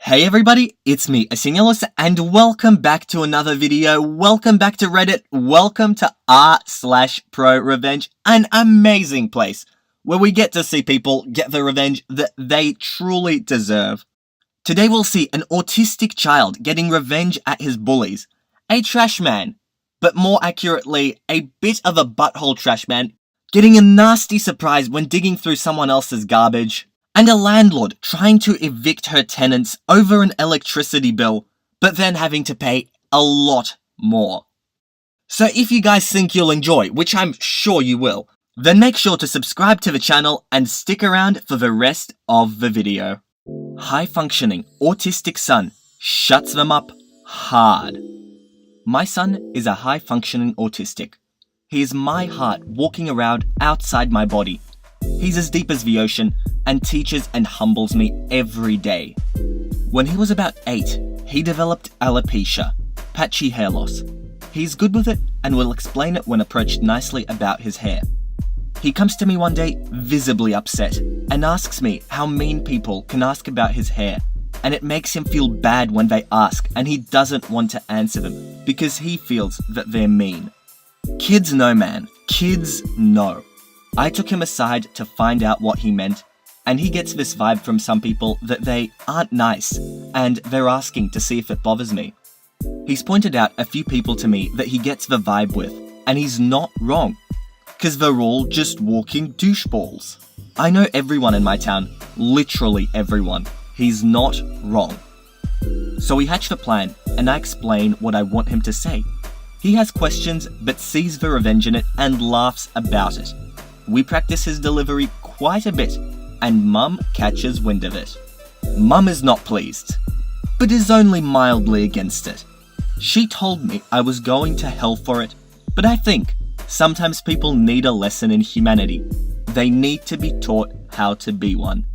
Hey everybody, it's me, Asinellus, and welcome back to another video. Welcome back to Reddit. Welcome to r/ProRevenge, an amazing place where we get to see people get the revenge that they truly deserve. Today we'll see an autistic child getting revenge at his bullies, a trash man, but more accurately, a bit of a butthole trash man, getting a nasty surprise when digging through someone else's garbage, and a landlord trying to evict her tenants over an electricity bill, but then having to pay a lot more. So if you guys think you'll enjoy, which I'm sure you will, then make sure to subscribe to the channel and stick around for the rest of the video. High-functioning autistic son shuts them up hard. My son is a high-functioning autistic. He is my heart walking around outside my body. He's as deep as the ocean and teaches and humbles me every day. When he was about 8, he developed alopecia, patchy hair loss. He's good with it and will explain it when approached nicely about his hair. He comes to me one day visibly upset and asks me how mean people can ask about his hair, and it makes him feel bad when they ask and he doesn't want to answer them because he feels that they're mean. Kids know, man. Kids know. I took him aside to find out what he meant, and he gets this vibe from some people that they aren't nice, and they're asking to see if it bothers me. He's pointed out a few people to me that he gets the vibe with, and he's not wrong, because they're all just walking doucheballs. I know everyone in my town, literally everyone. He's not wrong. So we hatch the plan, and I explain what I want him to say. He has questions, but sees the revenge in it and laughs about it. We practice his delivery quite a bit, and Mum catches wind of it. Mum is not pleased, but is only mildly against it. She told me I was going to hell for it, but I think sometimes people need a lesson in humanity. They need to be taught how to be one.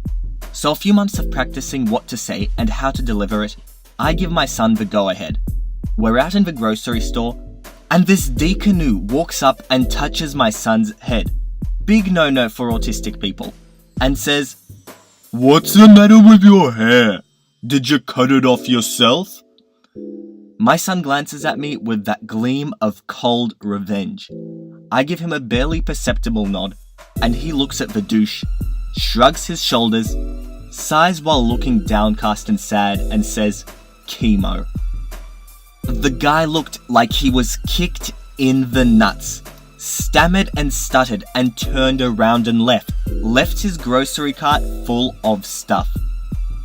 So a few months of practicing what to say and how to deliver it, I give my son the go-ahead. We're out in the grocery store, and this D-canoe walks up and touches my son's head. Big no-no for autistic people, and says, "What's the matter with your hair? Did you cut it off yourself?" My son glances at me with that gleam of cold revenge. I give him a barely perceptible nod, and he looks at the douche, shrugs his shoulders, sighs while looking downcast and sad, and says, "Chemo." The guy looked like he was kicked in the nuts. Stammered and stuttered and turned around and left his grocery cart full of stuff.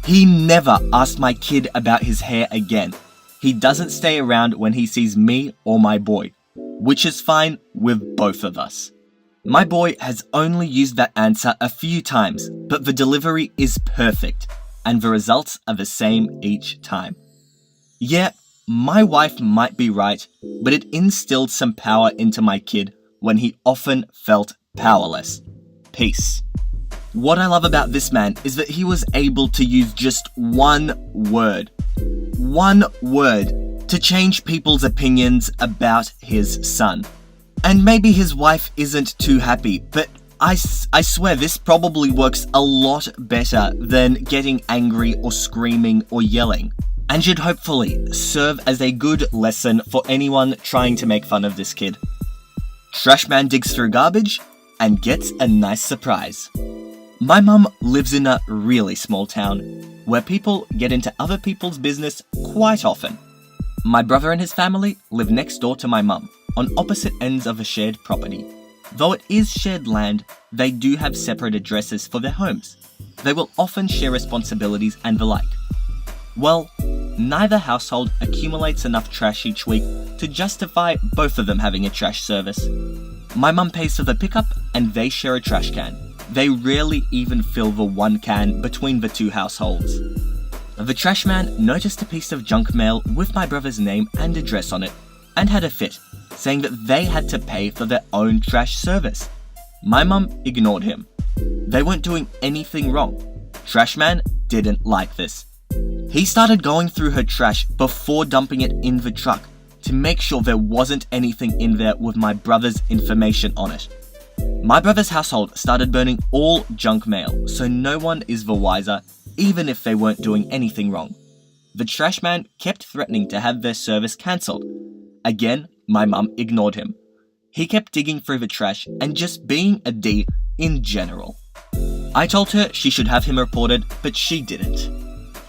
He never asked my kid about his hair again. He doesn't stay around when he sees me or my boy, which is fine with both of us. My boy has only used that answer a few times, but the delivery is perfect, and the results are the same each time. Yeah, my wife might be right, but it instilled some power into my kid when he often felt powerless. Peace. What I love about this man is that he was able to use just one word to change people's opinions about his son. And maybe his wife isn't too happy, but I swear this probably works a lot better than getting angry or screaming or yelling, and should hopefully serve as a good lesson for anyone trying to make fun of this kid. Trash man digs through garbage and gets a nice surprise. My mum lives in a really small town where people get into other people's business quite often. My brother and his family live next door to my mum on opposite ends of a shared property. Though it is shared land, they do have separate addresses for their homes. They will often share responsibilities and the like. Well, neither household accumulates enough trash each week to justify both of them having a trash service. My mum pays for the pickup and they share a trash can. They rarely even fill the one can between the two households. The trash man noticed a piece of junk mail with my brother's name and address on it and had a fit, saying that they had to pay for their own trash service. My mum ignored him. They weren't doing anything wrong. Trash man didn't like this. He started going through her trash before dumping it in the truck to make sure there wasn't anything in there with my brother's information on it. My brother's household started burning all junk mail, so no one is the wiser, even if they weren't doing anything wrong. the trash man kept threatening to have their service cancelled. Again, my mum ignored him. He kept digging through the trash and just being a D in general. I told her she should have him reported, but she didn't.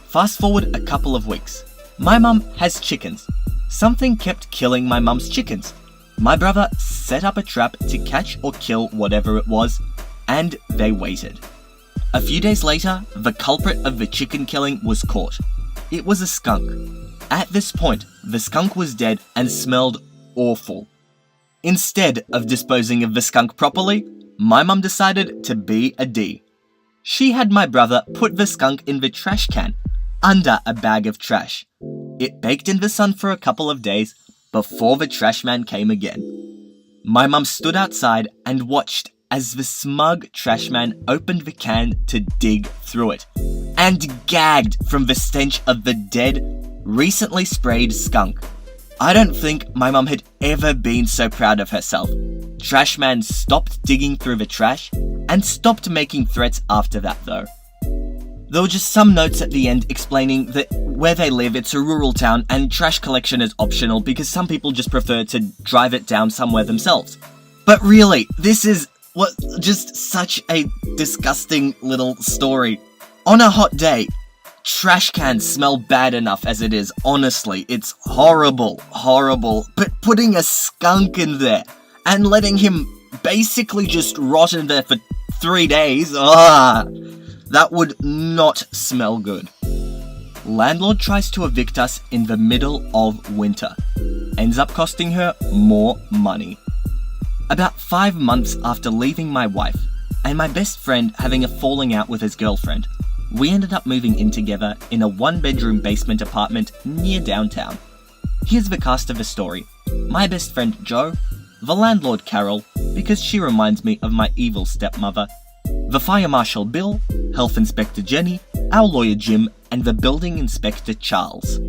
Fast forward a couple of weeks. My mum has chickens. Something kept killing my mum's chickens. My brother set up a trap to catch or kill whatever it was, and they waited. A few days later, the culprit of the chicken killing was caught. It was a skunk. At this point, the skunk was dead and smelled awful. Instead of disposing of the skunk properly, my mum decided to be a D. She had my brother put the skunk in the trash can, under a bag of trash. It baked in the sun for a couple of days before the trash man came again. My mum stood outside and watched as the smug trash man opened the can to dig through it, and gagged from the stench of the dead, recently sprayed skunk. I don't think my mum had ever been so proud of herself. Trash man stopped digging through the trash and stopped making threats after that though. There were just some notes at the end explaining that where they live, it's a rural town and trash collection is optional because some people just prefer to drive it down somewhere themselves. But really, this is just such a disgusting little story. On a hot day, trash cans smell bad enough as it is, honestly. It's horrible. But putting a skunk in there and letting him basically just rot in there for 3 days, that would not smell good. Landlord tries to evict us in the middle of winter. Ends up costing her more money. About 5 months after leaving my wife, and my best friend having a falling out with his girlfriend, we ended up moving in together in a 1-bedroom basement apartment near downtown. Here's the cast of the story. My best friend Joe, the landlord Carol, because she reminds me of my evil stepmother, the fire marshal Bill, health inspector Jenny, our lawyer Jim, and the building inspector Charles.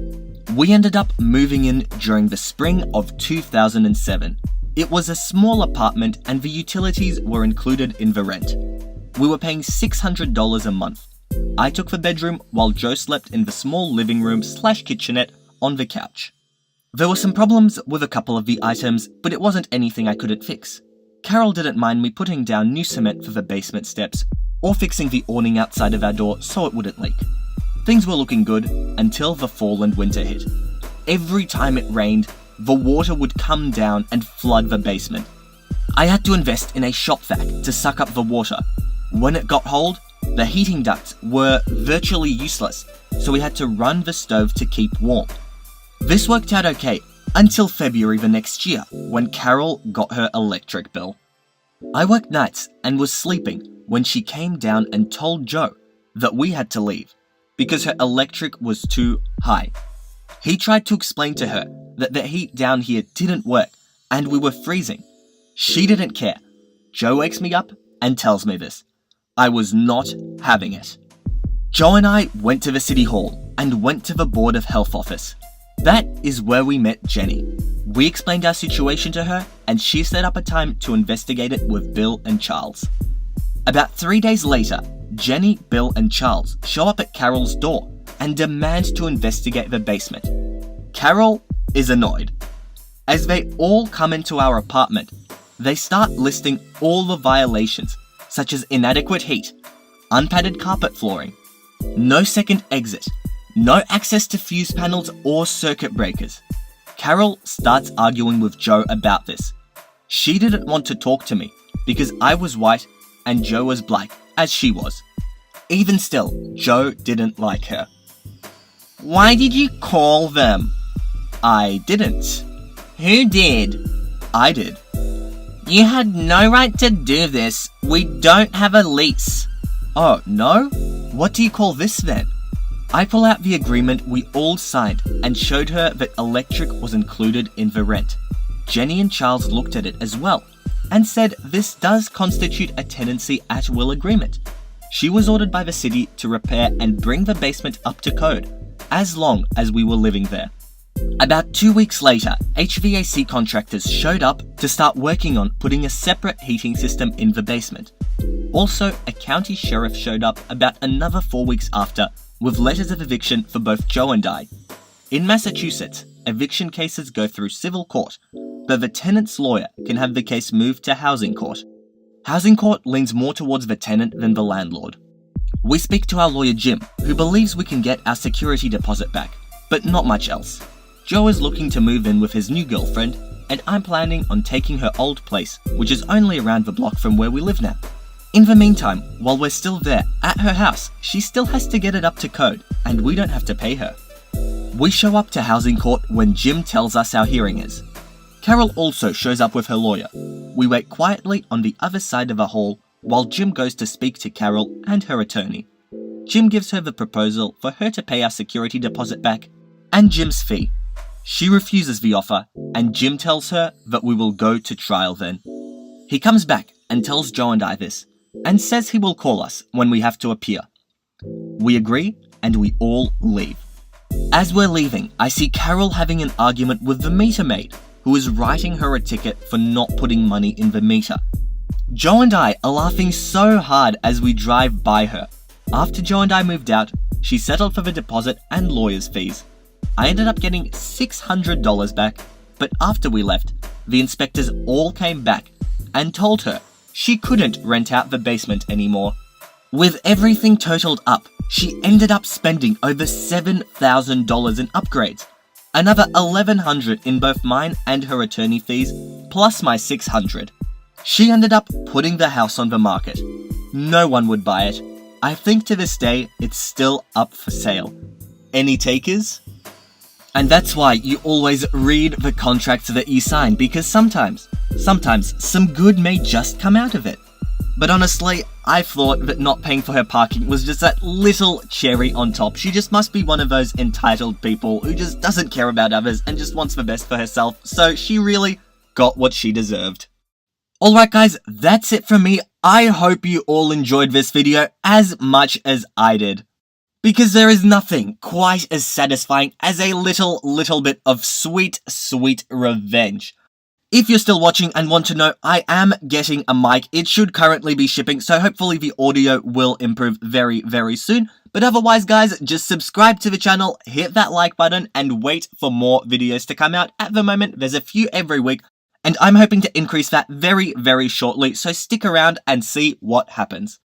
We ended up moving in during the spring of 2007. It was a small apartment and the utilities were included in the rent. We were paying $600 a month. I took the bedroom while Joe slept in the small living room / kitchenette on the couch. There were some problems with a couple of the items, but it wasn't anything I couldn't fix. Carol didn't mind me putting down new cement for the basement steps or fixing the awning outside of our door so it wouldn't leak. Things were looking good until the fall and winter hit. Every time it rained, the water would come down and flood the basement. I had to invest in a shop vac to suck up the water. When it got cold, the heating ducts were virtually useless, so we had to run the stove to keep warm. This worked out okay until February the next year, when Carol got her electric bill. I worked nights and was sleeping when she came down and told Joe that we had to leave because her electric was too high. He tried to explain to her that the heat down here didn't work and we were freezing. She didn't care. Joe wakes me up and tells me this. I was not having it. Joe and I went to the city hall and went to the Board of Health office. That is where we met Jenny. We explained our situation to her and she set up a time to investigate it with Bill and Charles. About 3 days later, Jenny, Bill and Charles show up at Carol's door and demand to investigate the basement. Carol is annoyed. As they all come into our apartment, they start listing all the violations, such as inadequate heat, unpadded carpet flooring, no second exit, no access to fuse panels or circuit breakers. Carol starts arguing with Joe about this. She didn't want to talk to me because I was white and Joe was black, as she was. Even still, Joe didn't like her. Why did you call them? I didn't. Who did? I did. You had no right to do this. We don't have a lease. Oh, no? What do you call this then? I pull out the agreement we all signed and showed her that electric was included in the rent. Jenny and Charles looked at it as well and said this does constitute a tenancy at will agreement. She was ordered by the city to repair and bring the basement up to code, as long as we were living there. About 2 weeks later, HVAC contractors showed up to start working on putting a separate heating system in the basement. Also, a county sheriff showed up about another 4 weeks after with letters of eviction for both Joe and I. In Massachusetts, eviction cases go through civil court, but the tenant's lawyer can have the case moved to housing court. Housing court leans more towards the tenant than the landlord. We speak to our lawyer Jim, who believes we can get our security deposit back, but not much else. Joe is looking to move in with his new girlfriend, and I'm planning on taking her old place, which is only around the block from where we live now. In the meantime, while we're still there at her house, she still has to get it up to code, and we don't have to pay her. We show up to housing court when Jim tells us our hearing is. Carol also shows up with her lawyer. We wait quietly on the other side of the hall while Jim goes to speak to Carol and her attorney. Jim gives her the proposal for her to pay our security deposit back and Jim's fee. She refuses the offer, and Jim tells her that we will go to trial then. He comes back and tells Joe and I this, and says he will call us when we have to appear. We agree, and we all leave. As we're leaving, I see Carol having an argument with the meter maid, who is writing her a ticket for not putting money in the meter. Joe and I are laughing so hard as we drive by her. After Joe and I moved out, she settled for the deposit and lawyer's fees. I ended up getting $600 back, but after we left, the inspectors all came back and told her she couldn't rent out the basement anymore. With everything totaled up, she ended up spending over $7,000 in upgrades, another $1,100 in both mine and her attorney fees, plus my $600. She ended up putting the house on the market. No one would buy it. I think to this day, it's still up for sale. Any takers? And that's why you always read the contracts that you sign, because sometimes some good may just come out of it. But honestly, I thought that not paying for her parking was just that little cherry on top. She just must be one of those entitled people who just doesn't care about others and just wants the best for herself, so she really got what she deserved. Alright guys, that's it from me. I hope you all enjoyed this video as much as I did. Because there is nothing quite as satisfying as a little bit of sweet revenge. If you're still watching and want to know, I am getting a mic. It should currently be shipping, so hopefully the audio will improve very soon. But otherwise guys, just subscribe to the channel, hit that like button, and wait for more videos to come out. At the moment, there's a few every week, and I'm hoping to increase that very shortly, so stick around and see what happens.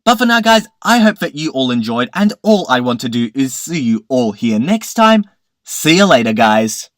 But for now guys, I hope that you all enjoyed, and all I want to do is see you all here next time. See you later guys.